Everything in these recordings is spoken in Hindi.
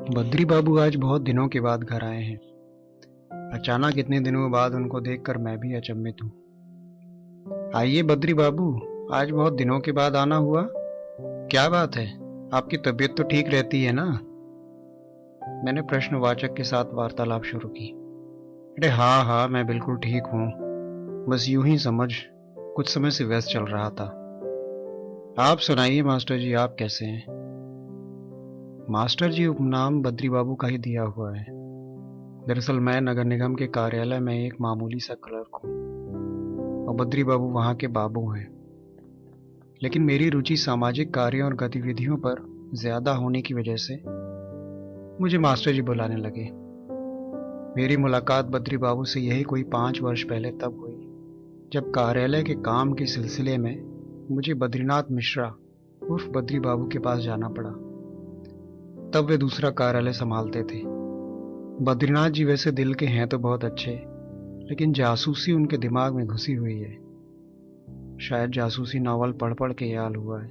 बद्री बाबू आज बहुत दिनों के बाद घर आए हैं। अचानक इतने दिनों बाद उनको देखकर मैं भी अचंभित हूँ। आइए बद्री बाबू, आज बहुत दिनों के बाद आना हुआ। क्या बात है? आपकी तबीयत तो ठीक रहती है ना? मैंने प्रश्नवाचक के साथ वार्तालाप शुरू की। अरे हाँ हाँ, मैं बिल्कुल ठीक हूँ। बस यूं ही समझ, कुछ समय से व्यस्त चल रहा था। आप सुनाइए मास्टर जी, आप कैसे हैं? मास्टर जी उपनाम बद्री बाबू का ही दिया हुआ है। दरअसल मैं नगर निगम के कार्यालय में एक मामूली सा क्लर्क हूँ और बद्री बाबू वहाँ के बाबू हैं। लेकिन मेरी रुचि सामाजिक कार्यों और गतिविधियों पर ज्यादा होने की वजह से मुझे मास्टर जी बुलाने लगे। मेरी मुलाकात बद्री बाबू से यही कोई 5 वर्ष पहले तब हुई, जब कार्यालय के काम के सिलसिले में मुझे बद्रीनाथ मिश्रा उर्फ बद्री बाबू के पास जाना पड़ा। तब वे दूसरा कार्यालय संभालते थे। बद्रीनाथ जी वैसे दिल के हैं तो बहुत अच्छे, लेकिन जासूसी उनके दिमाग में घुसी हुई है। शायद जासूसी नॉवल पढ़ पढ़ के ये हाल हुआ है।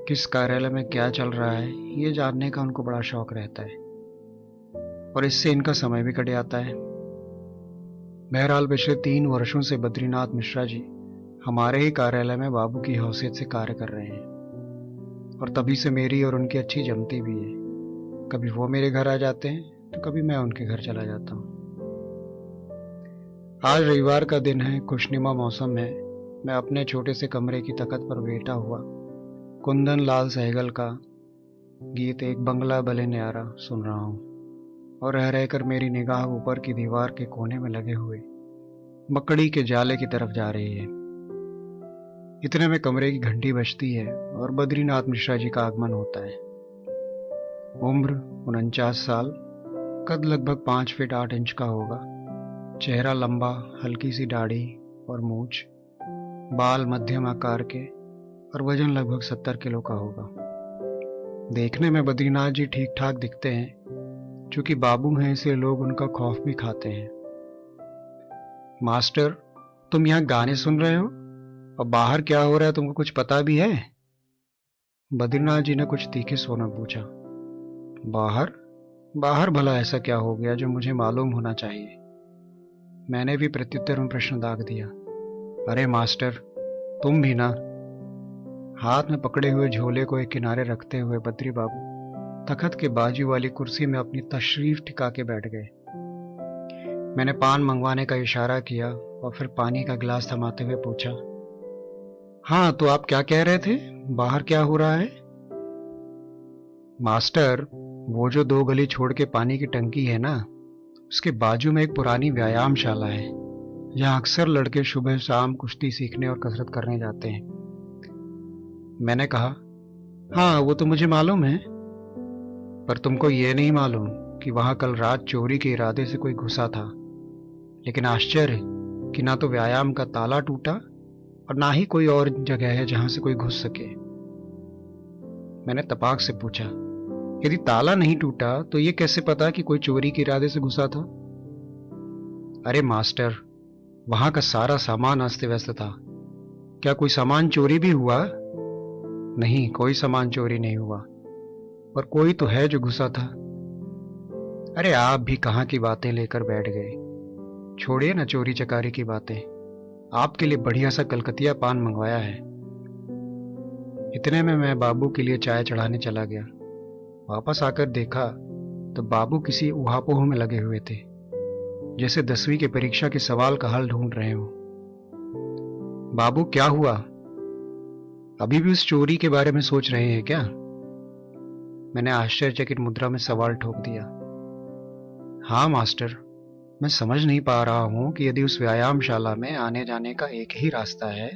किस कार्यालय में क्या चल रहा है ये जानने का उनको बड़ा शौक रहता है, और इससे इनका समय भी कट जाता है। बहरहाल पिछले 3 वर्षों से बद्रीनाथ मिश्रा जी हमारे ही कार्यालय में बाबू की हैसियत से कार्य कर रहे हैं, और तभी से मेरी और उनकी अच्छी जमती भी है। कभी वो मेरे घर आ जाते हैं तो कभी मैं उनके घर चला जाता हूँ। आज रविवार का दिन है, खुशनुमा मौसम है। मैं अपने छोटे से कमरे की तखत पर बैठा हुआ कुंदन लाल सहगल का गीत एक बंगला भले न्यारा सुन रहा हूँ, और रह रहकर मेरी निगाह ऊपर की दीवार के कोने में लगे हुए मकड़ी के जाले की तरफ जा रही है। इतने में कमरे की घंटी बजती है और बद्रीनाथ मिश्रा जी का आगमन होता है। उम्र 49 साल, कद लगभग 5 फीट 8 इंच का होगा। चेहरा लंबा, हल्की सी दाढ़ी और मूछ, बाल मध्यम आकार के, और वजन लगभग 70 किलो का होगा। देखने में बद्रीनाथ जी ठीक ठाक दिखते हैं। चूंकि बाबू हैं इसलिए लोग उनका खौफ भी खाते हैं। मास्टर, तुम यहाँ गाने सुन रहे हो और बाहर क्या हो रहा है तुमको कुछ पता भी है? बद्रीनाथ जी ने कुछ तीखे स्वर में पूछा। बाहर? बाहर भला ऐसा क्या हो गया जो मुझे मालूम होना चाहिए? मैंने भी प्रत्युत्तर में प्रश्न दाग दिया। अरे मास्टर, तुम भी ना। हाथ में पकड़े हुए झोले को एक किनारे रखते हुए बद्री बाबू तखत के बाजू वाली कुर्सी में अपनी तशरीफ टिका के बैठ गए। मैंने पान मंगवाने का इशारा किया और फिर पानी का गिलास थमाते हुए पूछा, हाँ तो आप क्या कह रहे थे? बाहर क्या हो रहा है? मास्टर, वो जो 2 गली छोड़ के पानी की टंकी है ना, उसके बाजू में एक पुरानी व्यायामशाला है। यहाँ अक्सर लड़के सुबह शाम कुश्ती सीखने और कसरत करने जाते हैं। मैंने कहा, हाँ वो तो मुझे मालूम है, पर तुमको ये नहीं मालूम कि वहां कल रात चोरी के इरादे से कोई घुसा था। लेकिन आश्चर्य कि ना तो व्यायाम का ताला टूटा और ना ही कोई और जगह है जहां से कोई घुस सके। मैंने तपाक से पूछा, यदि ताला नहीं टूटा तो ये कैसे पता कि कोई चोरी के इरादे से घुसा था? अरे मास्टर, वहां का सारा सामान अस्त व्यस्त था। क्या कोई सामान चोरी भी हुआ? नहीं, कोई सामान चोरी नहीं हुआ, पर कोई तो है जो घुसा था। अरे आप भी कहाँ की बातें लेकर बैठ गए। छोड़िए ना चोरी चकारी की बातें। आपके लिए बढ़िया सा कलकतिया पान मंगवाया है। इतने में मैं बाबू के लिए चाय चढ़ाने चला गया। वापस आकर देखा तो बाबू किसी उहापोह में लगे हुए थे, जैसे 10वीं की परीक्षा के सवाल का हल ढूंढ रहे हो। बाबू क्या हुआ? अभी भी उस चोरी के बारे में सोच रहे हैं क्या? मैंने आश्चर्यचकित मुद्रा में सवाल ठोक दिया। हाँ मास्टर, मैं समझ नहीं पा रहा हूं कि यदि उस व्यायामशाला में आने जाने का एक ही रास्ता है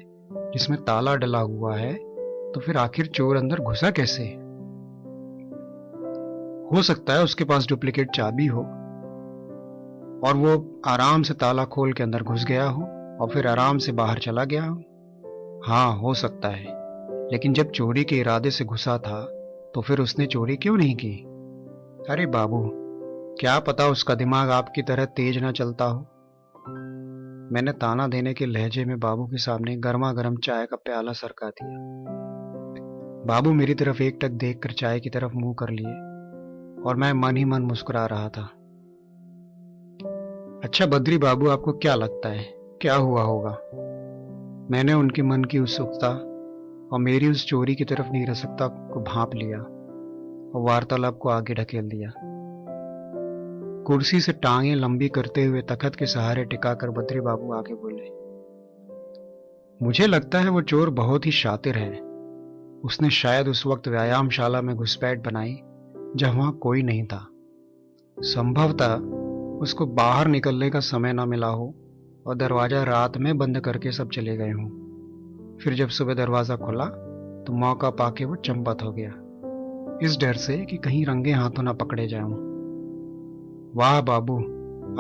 जिसमें ताला डला हुआ है, तो फिर आखिर चोर अंदर घुसा कैसे? हो सकता है उसके पास डुप्लीकेट चाबी हो और वो आराम से ताला खोल के अंदर घुस गया हो और फिर आराम से बाहर चला गया हो। हाँ हो सकता है, लेकिन जब चोरी के इरादे से घुसा था तो फिर उसने चोरी क्यों नहीं की? अरे बाबू, क्या पता उसका दिमाग आपकी तरह तेज ना चलता हो। मैंने ताना देने के लहजे में बाबू के सामने गर्मा गर्म चाय का प्याला सरका दिया। बाबू मेरी तरफ एकटक देखकर चाय की तरफ मुंह कर लिए और मैं मन ही मन मुस्कुरा रहा था। अच्छा बद्री बाबू, आपको क्या लगता है क्या हुआ होगा? मैंने उनके मन की उत्सुकता और मेरी उस चोरी की तरफ निरसकता को भांप लिया और वार्तालाप को आगे ढकेल दिया। कुर्सी से टांगें लंबी करते हुए तखत के सहारे टिकाकर बद्री बाबू आगे बोले, मुझे लगता है वो चोर बहुत ही शातिर है। उसने शायद उस वक्त व्यायामशाला में घुसपैठ बनाई जब वहां कोई नहीं था। संभवतः उसको बाहर निकलने का समय न मिला हो और दरवाजा रात में बंद करके सब चले गए हों। फिर जब सुबह दरवाजा खुला तो मौका पाके वो चंपत हो गया, इस डर से कि कहीं रंगे हाथों न पकड़े जाऊं। वाह बाबू,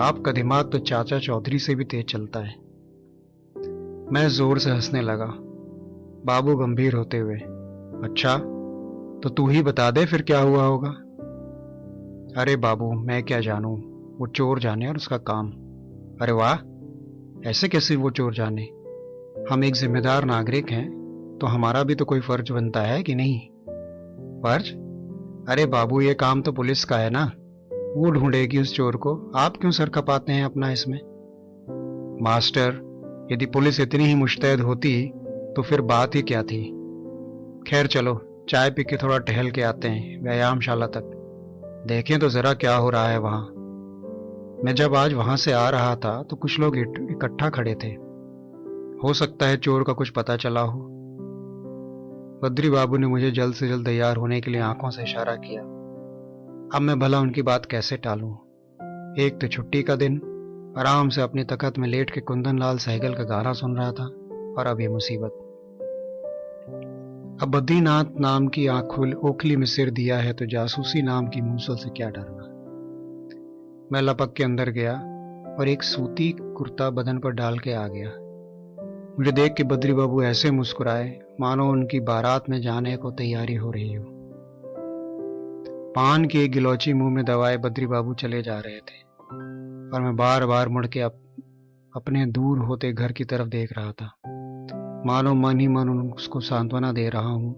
आपका दिमाग तो चाचा चौधरी से भी तेज चलता है। मैं जोर से हंसने लगा। बाबू गंभीर होते हुए, अच्छा तो तू ही बता दे फिर क्या हुआ होगा। अरे बाबू, मैं क्या जानूं, वो चोर जाने और उसका काम। अरे वाह, ऐसे कैसे वो चोर जाने? हम एक जिम्मेदार नागरिक हैं तो हमारा भी तो कोई फर्ज बनता है कि नहीं? फर्ज? अरे बाबू, ये काम तो पुलिस का है ना, वो ढूंढेगी उस चोर को। आप क्यों सर खपाते हैं अपना इसमें? मास्टर, यदि पुलिस इतनी ही मुस्तैद होती तो फिर बात ही क्या थी। खैर चलो, चाय पी के थोड़ा टहल के आते हैं व्यायामशाला तक, देखें तो जरा क्या हो रहा है वहां। मैं जब आज वहां से आ रहा था तो कुछ लोग इकट्ठा खड़े थे। हो सकता है चोर का कुछ पता चला हो। बद्री बाबू ने मुझे जल्द से जल्द तैयार होने के लिए आंखों से इशारा किया। अब मैं भला उनकी बात कैसे टालूं? एक तो छुट्टी का दिन, आराम से अपनी तखत में लेट के कुंदन लाल सहगल का गाना सुन रहा था, और अब ये मुसीबत। अब बद्रीनाथ नाम की ओखली में सिर दिया है तो जासूसी नाम की मूसल से क्या डरना। मैं लपक के अंदर गया और एक सूती कुर्ता बदन पर डाल के आ गया। मुझे देख के बद्री बाबू ऐसे मुस्कुराए मानो उनकी बारात में जाने को तैयारी हो रही हो। पान की एक गिलौची मुंह में दबाए बद्री बाबू चले जा रहे थे और मैं बार बार मुड़ के अपने दूर होते घर की तरफ देख रहा था, मानो मन ही मन उसको सांत्वना दे रहा हूं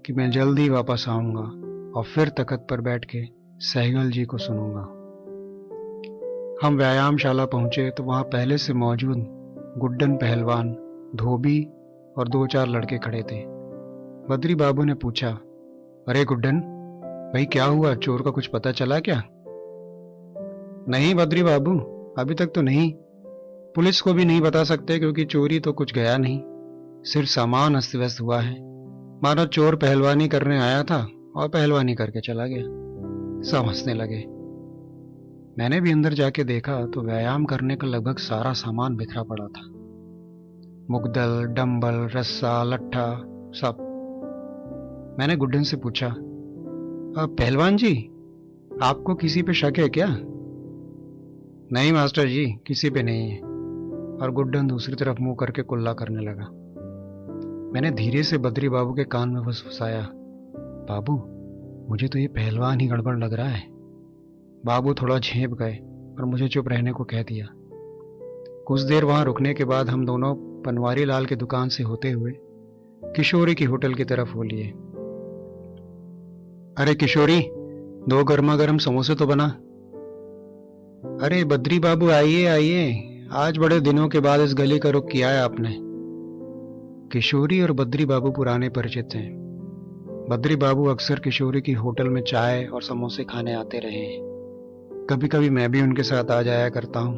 कि मैं जल्दी वापस आऊंगा और फिर तखत पर बैठ के सहगल जी को सुनूंगा। हम व्यायामशाला पहुंचे तो वहां पहले से मौजूद गुड्डन पहलवान, धोबी और 2-4 लड़के खड़े थे। बद्री बाबू ने पूछा, अरे गुड्डन भाई, क्या हुआ? चोर का कुछ पता चला क्या? नहीं बद्री बाबू, अभी तक तो नहीं। पुलिस को भी नहीं बता सकते क्योंकि चोरी तो कुछ गया नहीं, सिर्फ सामान अस्त व्यस्त हुआ है। मानो चोर पहलवानी करने आया था और पहलवानी करके चला गया। सब हंसने लगे। मैंने भी अंदर जाके देखा तो व्यायाम करने का लगभग सारा सामान बिखरा पड़ा था, मुगदल, डंबल, रस्सा, लट्ठा, सब। मैंने गुड्डन से पूछा, पहलवान जी, आपको किसी पे शक है क्या? नहीं मास्टर जी, किसी पे नहीं है। और गुड्डन दूसरी तरफ मुंह करके कुल्ला करने लगा। मैंने धीरे से बद्री बाबू के कान में फुसफुसाया, बाबू मुझे तो ये पहलवान ही गड़बड़ लग रहा है। बाबू थोड़ा झेप गए और मुझे चुप रहने को कह दिया। कुछ देर वहां रुकने के बाद हम दोनों पनवारी लाल की दुकान से होते हुए किशोरी की होटल की तरफ हो लिए। अरे किशोरी, 2 गर्मा गर्म समोसे तो बना। अरे बद्री बाबू, आइए आइए, आज बड़े दिनों के बाद इस गली का रुख किया है आपने। किशोरी और बद्री बाबू पुराने परिचित हैं। बद्री बाबू अक्सर किशोरी की होटल में चाय और समोसे खाने आते रहे हैं। कभी कभी मैं भी उनके साथ आ जाया करता हूं।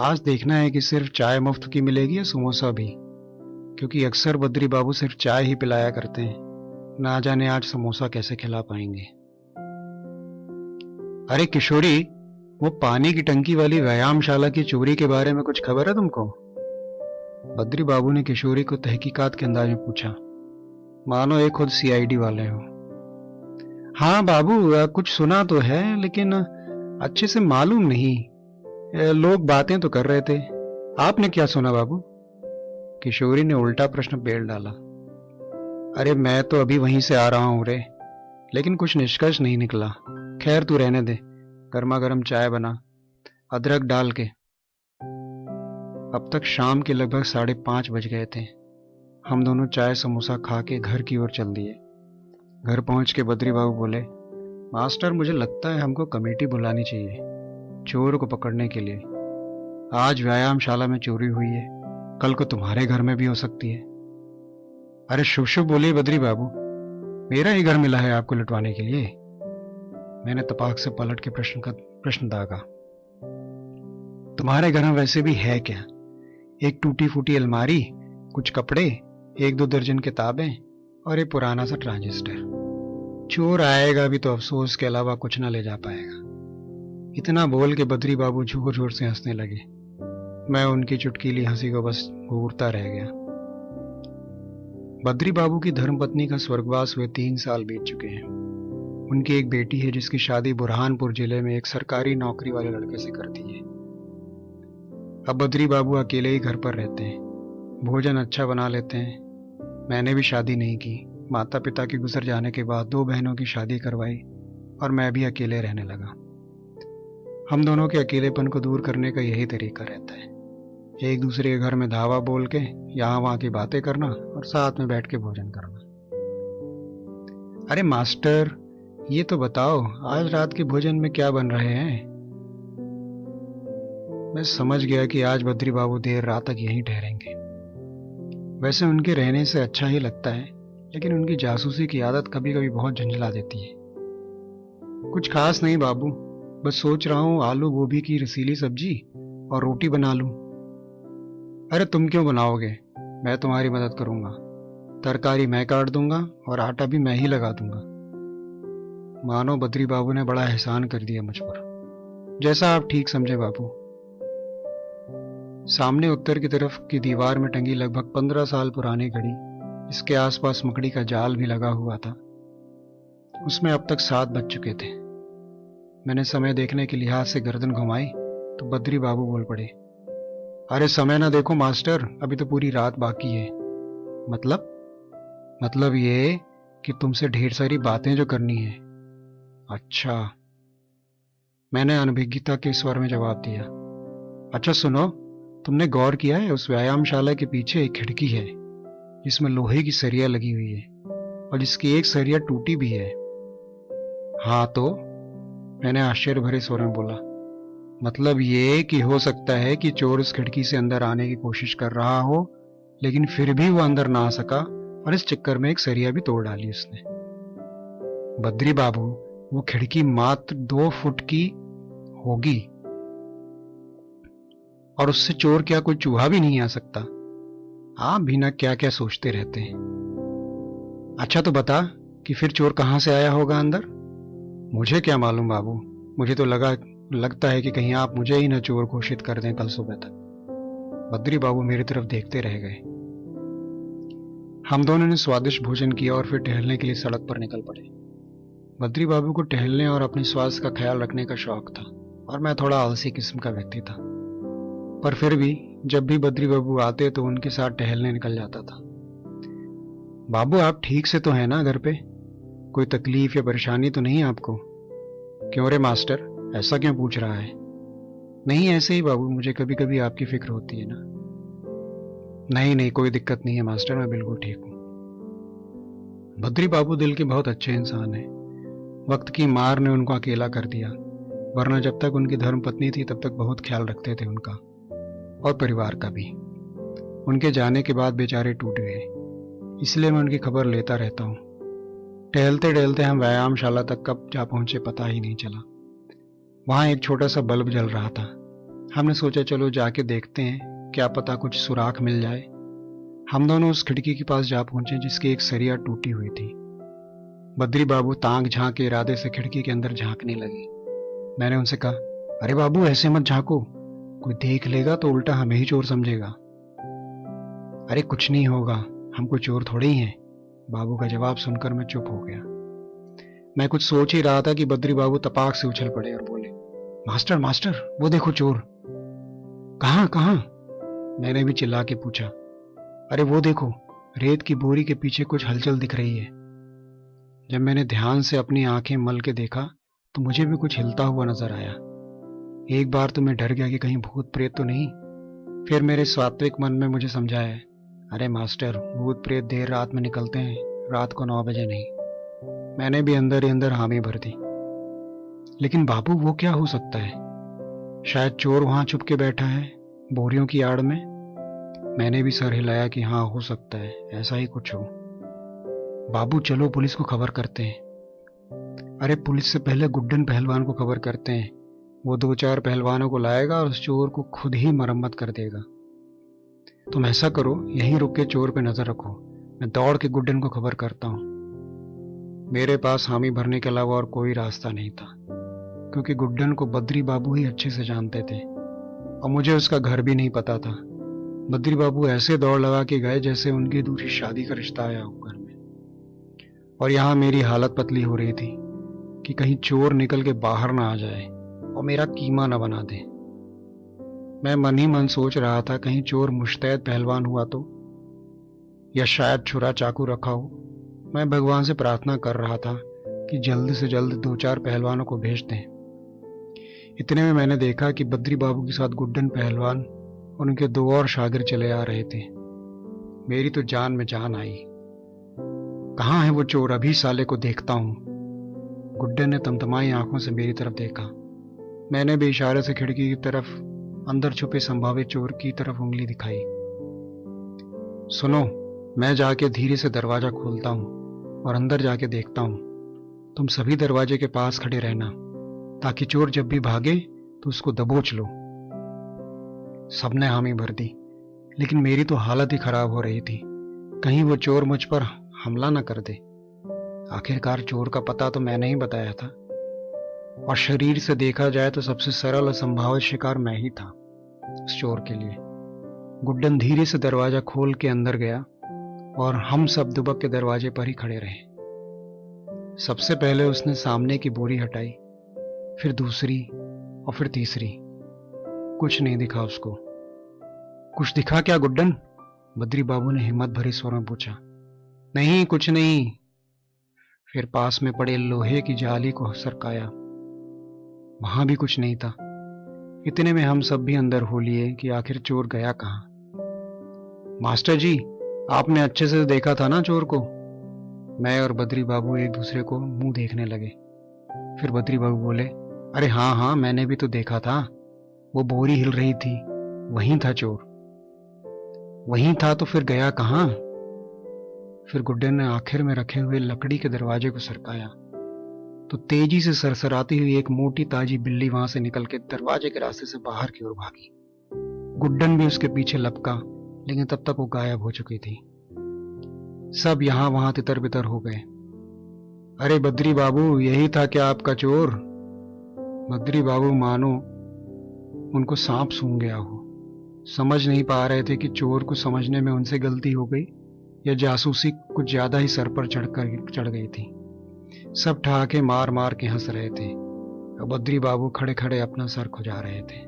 आज देखना है कि सिर्फ चाय मुफ्त की मिलेगी या समोसा भी, क्योंकि अक्सर बद्री बाबू सिर्फ चाय ही पिलाया करते हैं। ना जाने आज समोसा कैसे खिला पाएंगे। अरे किशोरी, वो पानी की टंकी वाली व्यायामशाला की चोरी के बारे में कुछ खबर है तुमको? बद्री बाबू ने किशोरी को तहकीकात के अंदाज में पूछा, मानो एक खुद सीआईडी वाले हो। हाँ बाबू, कुछ सुना तो है लेकिन अच्छे से मालूम नहीं। लोग बातें तो कर रहे थे। आपने क्या सुना बाबू? किशोरी ने उल्टा प्रश्न पेल डाला। अरे मैं तो अभी वहीं से आ रहा हूं रे, लेकिन कुछ निष्कर्ष नहीं निकला। खैर तू रहने दे, गर्मा गर्म चाय बना, अदरक डाल के। अब तक शाम के लगभग 5:30 बज गए थे। हम दोनों चाय समोसा खा के घर की ओर चल दिए। घर पहुंच के बद्री बाबू बोले, मास्टर, मुझे लगता है हमको कमेटी बुलानी चाहिए चोर को पकड़ने के लिए। आज व्यायामशाला में चोरी हुई है, कल को तुम्हारे घर में भी हो सकती है। अरे शुभ शुभ बोलिए बद्री बाबू, मेरा ही घर मिला है आपको लुटवाने के लिए? मैंने तपाक से पलट के प्रश्न दागा। तुम्हारे घर में वैसे भी है क्या? एक टूटी फूटी अलमारी, कुछ कपड़े, एक दो दर्जन किताबें और एक पुराना सा ट्रांजिस्टर। चोर आएगा भी तो अफसोस के अलावा कुछ ना ले जा पाएगा। इतना बोल के बद्री बाबू जोर जोर से हंसने लगे। मैं उनकी चुटकीली हंसी को बस घूरता रह गया। बद्री बाबू की धर्मपत्नी का स्वर्गवास हुए 3 साल बीत चुके हैं। उनकी एक बेटी है जिसकी शादी बुरहानपुर जिले में एक सरकारी नौकरी वाले लड़के से कर दी है। अब बद्री बाबू अकेले ही घर पर रहते हैं, भोजन अच्छा बना लेते हैं। मैंने भी शादी नहीं की। माता पिता के गुजर जाने के बाद 2 बहनों की शादी करवाई और मैं भी अकेले रहने लगा। हम दोनों के अकेलेपन को दूर करने का यही तरीका रहता है, एक दूसरे के घर में धावा बोल के यहाँ वहाँ की बातें करना और साथ में बैठ के भोजन करना। अरे मास्टर, ये तो बताओ आज रात के भोजन में क्या बन रहे हैं? मैं समझ गया कि आज बद्री बाबू देर रात तक यहीं ठहरेंगे। वैसे उनके रहने से अच्छा ही लगता है, लेकिन उनकी जासूसी की आदत कभी कभी बहुत झंझला देती है। कुछ खास नहीं बाबू, बस सोच रहा हूँ आलू गोभी की रसीली सब्जी और रोटी बना लूं। अरे तुम क्यों बनाओगे, मैं तुम्हारी मदद करूंगा। तरकारी मैं काट दूंगा और आटा भी मैं ही लगा दूंगा। मानो बद्री बाबू ने बड़ा एहसान कर दिया मुझ पर। जैसा आप ठीक समझे बाबू। सामने उत्तर की तरफ की दीवार में टंगी लगभग 15 साल पुरानी घड़ी, इसके आसपास मकड़ी का जाल भी लगा हुआ था। उसमें अब तक 7 बज चुके थे। मैंने समय देखने के लिहाज से गर्दन घुमाई तो बद्री बाबू बोल पड़े। अरे समय ना देखो मास्टर, अभी तो पूरी रात बाकी है। मतलब ये कि तुमसे ढेर सारी बातें जो करनी है। अच्छा, मैंने अनभिज्ञता के स्वर में जवाब दिया। अच्छा सुनो, तुमने गौर किया है उस व्यायामशाला के पीछे एक खिड़की है जिसमें लोहे की सरिया लगी हुई है और जिसकी एक सरिया टूटी भी है। हाँ तो, मैंने आश्चर्य भरे स्वर में बोला। मतलब ये कि हो सकता है कि चोर उस खिड़की से अंदर आने की कोशिश कर रहा हो, लेकिन फिर भी वो अंदर ना आ सका और इस चक्कर में एक सरिया भी तोड़ डाली उसने। बद्री बाबू, वो खिड़की मात्र 2 फुट की होगी और उससे चोर क्या कोई चूहा भी नहीं आ सकता। आप भी ना क्या क्या सोचते रहते हैं। अच्छा तो बता कि फिर चोर कहां से आया होगा अंदर? मुझे क्या मालूम बाबू, मुझे तो लगता है कि कहीं आप मुझे ही न चोर घोषित कर दें कल सुबह तक। बद्री बाबू मेरी तरफ देखते रह गए। हम दोनों ने स्वादिष्ट भोजन किया और फिर टहलने के लिए सड़क पर निकल पड़े। बद्री बाबू को टहलने और अपने स्वास्थ्य का ख्याल रखने का शौक था और मैं थोड़ा आलसी किस्म का व्यक्ति था, पर फिर भी जब भी बद्री बाबू आते तो उनके साथ टहलने निकल जाता था। बाबू आप ठीक से तो हैं ना घर पे? कोई तकलीफ या परेशानी तो नहीं आपको? क्यों रे मास्टर, ऐसा क्यों पूछ रहा है? नहीं ऐसे ही बाबू, मुझे कभी कभी आपकी फिक्र होती है ना। नहीं कोई दिक्कत नहीं है मास्टर, मैं बिल्कुल ठीक हूँ। बद्री बाबू दिल के बहुत अच्छे इंसान हैं। वक्त की मार ने उनको अकेला कर दिया, वरना जब तक उनकी धर्मपत्नी थी तब तक बहुत ख्याल रखते थे उनका और परिवार का भी। उनके जाने के बाद बेचारे टूट गए, इसलिए मैं उनकी खबर लेता रहता हूँ। टहलते टहलते हम व्यायामशाला तक कब जा पहुंचे पता ही नहीं चला। वहां एक छोटा सा बल्ब जल रहा था। हमने सोचा चलो जाके देखते हैं, क्या पता कुछ सुराख मिल जाए। हम दोनों उस खिड़की के पास जा पहुंचे जिसकी एक सरिया टूटी हुई थी। बद्री बाबू तांग झांक के इरादे से खिड़की के अंदर झांकने लगे। मैंने उनसे कहा, अरे बाबू ऐसे मत झांको, कोई देख लेगा तो उल्टा हमें ही चोर समझेगा। अरे कुछ नहीं होगा, हम कोई चोर थोड़े ही हैं। बाबू का जवाब सुनकर मैं चुप हो गया। मैं कुछ सोच ही रहा था कि बद्री बाबू तपाक से उछल पड़े और बोले, मास्टर मास्टर, वो देखो चोर। कहाँ कहाँ? मैंने भी चिल्ला के पूछा। अरे वो देखो, रेत की बोरी के पीछे कुछ हलचल दिख रही है। जब मैंने ध्यान से अपनी आंखें मल के देखा तो मुझे भी कुछ हिलता हुआ नजर आया। एक बार तो मैं डर गया कि कहीं भूत प्रेत तो नहीं। फिर मेरे सात्विक मन में मुझे समझाया, अरे मास्टर, भूत प्रेत देर रात में निकलते हैं, रात को 9 बजे नहीं। मैंने भी अंदर ही अंदर हामी भर दी। लेकिन बाबू वो क्या हो सकता है? शायद चोर वहां छुप के बैठा है, बोरियों की आड़ में। मैंने भी सर हिलाया कि हाँ, हो सकता है, ऐसा ही कुछ हो। बाबू चलो पुलिस को खबर करते हैं। अरे पुलिस से पहले गुड्डन पहलवान को खबर करते हैं। वो 2-4 पहलवानों को लाएगा और उस चोर को खुद ही मरम्मत कर देगा। तुम ऐसा करो, यहीं रुक के चोर पे नजर रखो, मैं दौड़ के गुड्डन को खबर करता हूँ। मेरे पास हामी भरने के अलावा और कोई रास्ता नहीं था, क्योंकि गुड्डन को बद्री बाबू ही अच्छे से जानते थे और मुझे उसका घर भी नहीं पता था। बद्री बाबू ऐसे दौड़ लगा के गए जैसे उनकी दूसरी शादी का रिश्ता आया हो घर में। और यहाँ मेरी हालत पतली हो रही थी कि कहीं चोर निकल के बाहर ना आ जाए और मेरा कीमा न बना दे। मैं मन ही मन सोच रहा था, कहीं चोर मुश्तैद पहलवान हुआ तो, या शायद छुरा चाकू रखा हो। मैं भगवान से प्रार्थना कर रहा था कि जल्द से जल्द 2-4 पहलवानों को भेज दें। इतने में मैंने देखा कि बद्री बाबू के साथ गुड्डन पहलवान और उनके 2 और शागिर्द चले आ रहे थे। मेरी तो जान में जान आई। कहाँ है वो चोर? अभी साले को देखता हूं। गुड्डन ने तमतमाई आंखों से मेरी तरफ देखा। मैंने भी इशारे से खिड़की की तरफ अंदर छुपे संभावित चोर की तरफ उंगली दिखाई। सुनो, मैं जाके धीरे से दरवाजा खोलता हूं और अंदर जाके देखता हूं। तुम सभी दरवाजे के पास खड़े रहना, ताकि चोर जब भी भागे तो उसको दबोच लो। सबने हामी भर दी, लेकिन मेरी तो हालत ही खराब हो रही थी। कहीं वो चोर मुझ पर हमला न कर दे। आखिरकार चोर का पता तो मैंने ही बताया था, और शरीर से देखा जाए तो सबसे सरल और संभावित शिकार मैं ही था उस चोर के लिए। गुड्डन धीरे से दरवाजा खोल के अंदर गया और हम सब दुबक के दरवाजे पर ही खड़े रहे। सबसे पहले उसने सामने की बोरी हटाई, फिर दूसरी और फिर तीसरी। कुछ नहीं दिखा उसको। कुछ दिखा क्या गुड्डन? बद्री बाबू ने हिम्मत भरे स्वर में पूछा। नहीं, कुछ नहीं। फिर पास में पड़े लोहे की जाली को सरकाया। वहां भी कुछ नहीं था। इतने में हम सब भी अंदर हो लिए कि आखिर चोर गया कहां। मास्टर जी, आपने अच्छे से देखा था ना चोर को? मैं और बद्री बाबू एक दूसरे को मुंह देखने लगे। फिर बद्री बाबू बोले, अरे हाँ हाँ, मैंने भी तो देखा था। वो बोरी हिल रही थी, वहीं था चोर। वहीं था तो फिर गया कहां? फिर गुड्डन ने आखिर में रखे हुए लकड़ी के दरवाजे को सरकाया तो तेजी से सरसराती हुई एक मोटी ताजी बिल्ली वहां से निकल के दरवाजे के रास्ते से बाहर की ओर भागी। गुड्डन भी उसके पीछे लपका, लेकिन तब तक वो गायब हो चुकी थी। सब यहां वहां तितर बितर हो गए। अरे बद्री बाबू, यही था क्या आपका चोर? बद्री बाबू मानो उनको सांप सूंघ गया हो। समझ नहीं पा रहे थे कि चोर को समझने में उनसे गलती हो गई या जासूसी कुछ ज्यादा ही सर पर चढ़ गई थी। सब ठहाके मार मार के हंस रहे थे और बद्री बाबू खड़े खड़े अपना सर खुजा रहे थे।